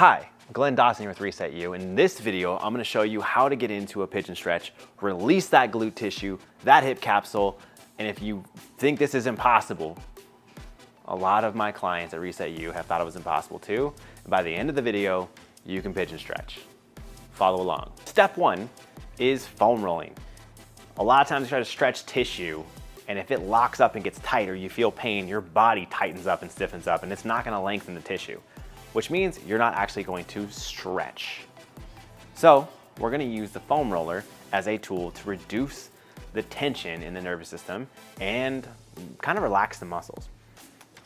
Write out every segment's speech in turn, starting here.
Hi, Glenn Dawson here with ResetU. In this video, I'm gonna show you how to get into a pigeon stretch, release that glute tissue, that hip capsule, and if you think this is impossible, a lot of my clients at ResetU have thought it was impossible too. And by the end of the video, you can pigeon stretch. Follow along. Step one is foam rolling. A lot of times you try to stretch tissue, and if it locks up and gets tight or you feel pain, your body tightens up and stiffens up, and it's not gonna lengthen the tissue, which means you're not actually going to stretch. So we're gonna use the foam roller as a tool to reduce the tension in the nervous system and kind of relax the muscles.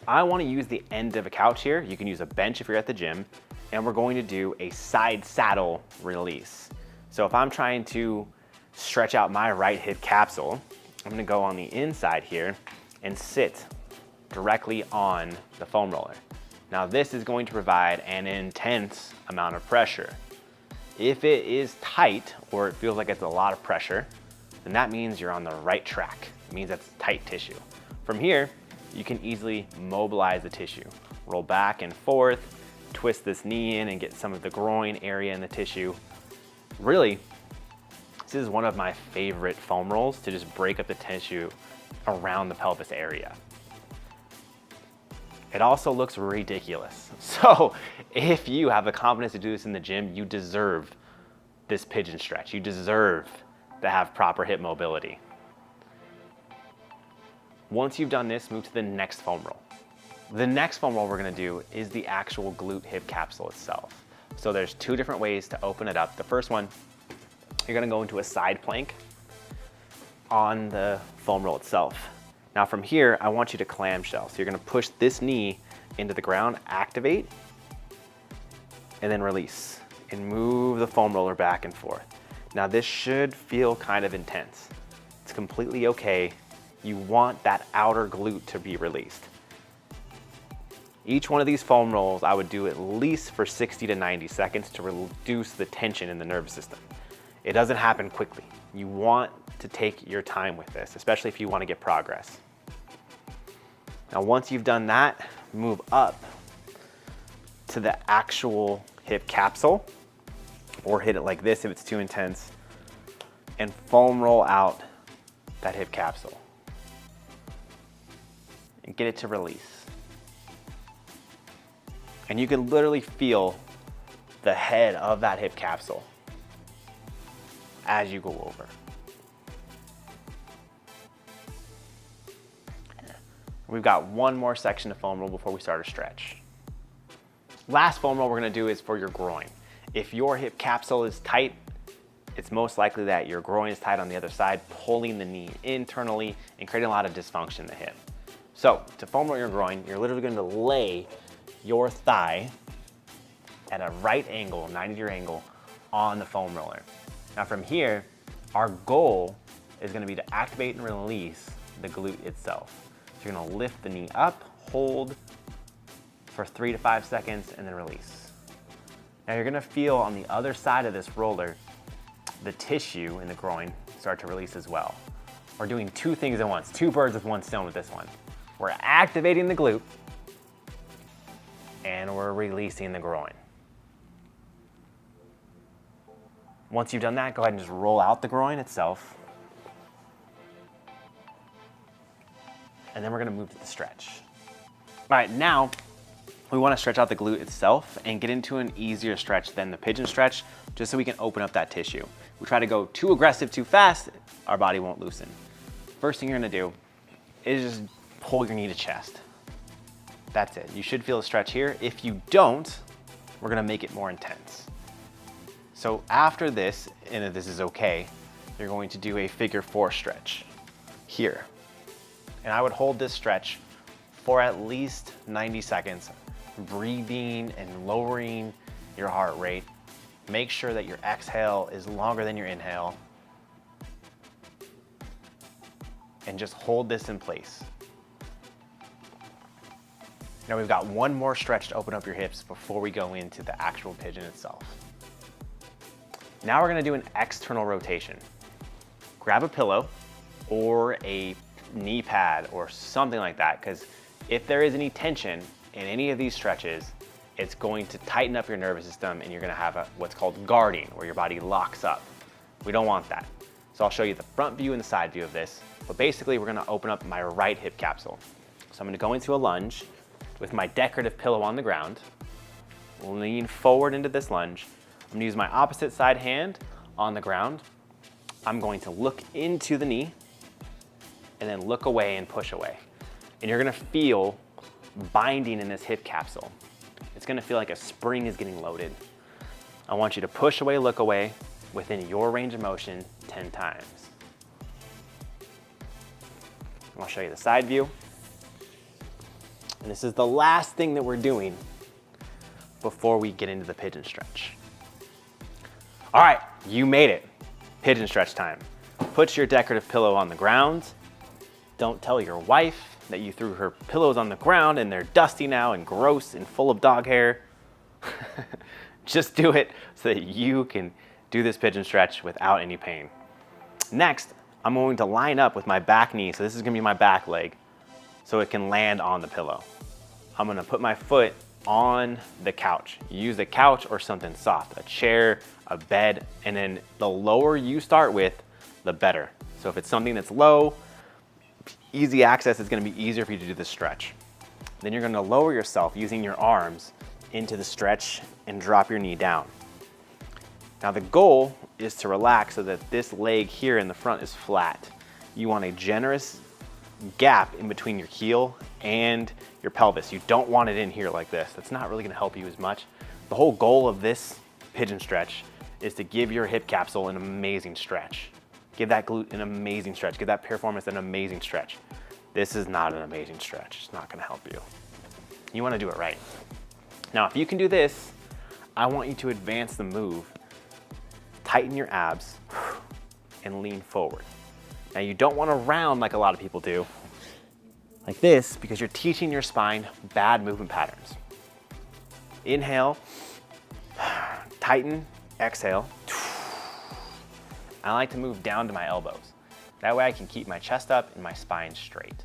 I wanna use the end of a couch here. You can use a bench if you're at the gym, and we're going to do a side saddle release. So if I'm trying to stretch out my right hip capsule, I'm gonna go on the inside here and sit directly on the foam roller. Now this is going to provide an intense amount of pressure. If it is tight or it feels like it's a lot of pressure, then that means you're on the right track. It means that's tight tissue. From here, you can easily mobilize the tissue. Roll back and forth, twist this knee in and get some of the groin area in the tissue. Really, this is one of my favorite foam rolls to just break up the tissue around the pelvis area. It also looks ridiculous. So if you have the confidence to do this in the gym, you deserve this pigeon stretch. You deserve to have proper hip mobility. Once you've done this, move to the next foam roll. The next foam roll we're gonna do is the actual glute hip capsule itself. So there's two different ways to open it up. The first one, you're gonna go into a side plank on the foam roll itself. Now from here, I want you to clamshell. So you're gonna push this knee into the ground, activate, and then release, and move the foam roller back and forth. Now this should feel kind of intense. It's completely okay. You want that outer glute to be released. Each one of these foam rolls I would do at least for 60 to 90 seconds to reduce the tension in the nervous system. It doesn't happen quickly. You want to take your time with this, especially if you want to get progress. Now, once you've done that, move up to the actual hip capsule, or hit it like this if it's too intense, and foam roll out that hip capsule and get it to release. And you can literally feel the head of that hip capsule as you go over. We've got one more section of foam roll before we start a stretch. Last foam roll we're gonna do is for your groin. If your hip capsule is tight, it's most likely that your groin is tight on the other side, pulling the knee internally and creating a lot of dysfunction in the hip. So to foam roll your groin, you're literally gonna lay your thigh at a right angle, 90-degree angle, on the foam roller. Now from here, our goal is gonna be to activate and release the glute itself. So you're gonna lift the knee up, hold for 3 to 5 seconds, and then release. Now you're gonna feel on the other side of this roller, the tissue in the groin start to release as well. We're doing two things at once, two birds with one stone with this one. We're activating the glute, and we're releasing the groin. Once you've done that, go ahead and just roll out the groin itself. And then we're gonna move to the stretch. All right, now we wanna stretch out the glute itself and get into an easier stretch than the pigeon stretch, just so we can open up that tissue. We try to go too aggressive, too fast, our body won't loosen. First thing you're gonna do is just pull your knee to chest. That's it. You should feel a stretch here. If you don't, we're gonna make it more intense. So after this, and if this is okay, you're going to do a figure 4 stretch here. And I would hold this stretch for at least 90 seconds, breathing and lowering your heart rate. Make sure that your exhale is longer than your inhale. And just hold this in place. Now we've got one more stretch to open up your hips before we go into the actual pigeon itself. Now we're gonna do an external rotation. Grab a pillow or a knee pad or something like that, because if there is any tension in any of these stretches, it's going to tighten up your nervous system and you're gonna have what's called guarding, where your body locks up. We don't want that. So I'll show you the front view and the side view of this, but basically we're gonna open up my right hip capsule. So I'm gonna go into a lunge with my decorative pillow on the ground, lean forward into this lunge. I'm gonna use my opposite side hand on the ground. I'm going to look into the knee and then look away and push away. And you're gonna feel binding in this hip capsule. It's gonna feel like a spring is getting loaded. I want you to push away, look away within your range of motion 10 times. I'll show you the side view. And this is the last thing that we're doing before we get into the pigeon stretch. All right, you made it. Pigeon stretch time. Put your decorative pillow on the ground. Don't tell your wife that you threw her pillows on the ground and they're dusty now and gross and full of dog hair. Just do it so that you can do this pigeon stretch without any pain. Next, I'm going to line up with my back knee. So this is gonna be my back leg so it can land on the pillow. I'm gonna put my foot on the couch. Use a couch or something soft, a chair, a bed, and then the lower you start with, the better. So if it's something that's low, easy access, is gonna be easier for you to do this stretch. Then you're gonna lower yourself using your arms into the stretch and drop your knee down. Now the goal is to relax so that this leg here in the front is flat. You want a generous gap in between your heel and your pelvis. You don't want it in here like this. That's not really gonna help you as much. The whole goal of this pigeon stretch is to give your hip capsule an amazing stretch. Give that glute an amazing stretch. Give that piriformis an amazing stretch. This is not an amazing stretch. It's not gonna help you. You wanna do it right. Now, if you can do this, I want you to advance the move. Tighten your abs and lean forward. Now, you don't wanna round like a lot of people do, like this, because you're teaching your spine bad movement patterns. Inhale, tighten, exhale. I like to move down to my elbows. That way I can keep my chest up and my spine straight.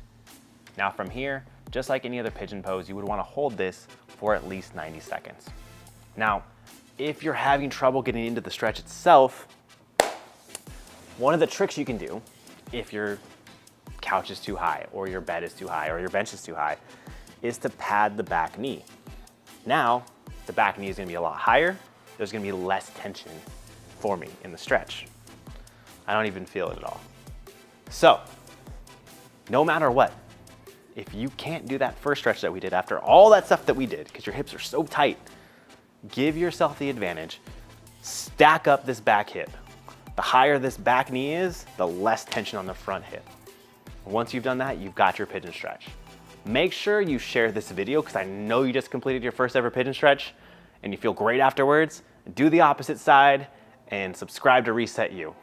Now from here, just like any other pigeon pose, you would wanna hold this for at least 90 seconds. Now, if you're having trouble getting into the stretch itself, one of the tricks you can do, if your couch is too high, or your bed is too high, or your bench is too high, is to pad the back knee. Now, the back knee is gonna be a lot higher. There's gonna be less tension for me in the stretch. I don't even feel it at all. So, no matter what, if you can't do that first stretch that we did after all that stuff that we did, because your hips are so tight, give yourself the advantage. Stack up this back hip. The higher this back knee is, the less tension on the front hip. Once you've done that, you've got your pigeon stretch. Make sure you share this video, because I know you just completed your first ever pigeon stretch and you feel great afterwards. Do the opposite side and subscribe to ResetU.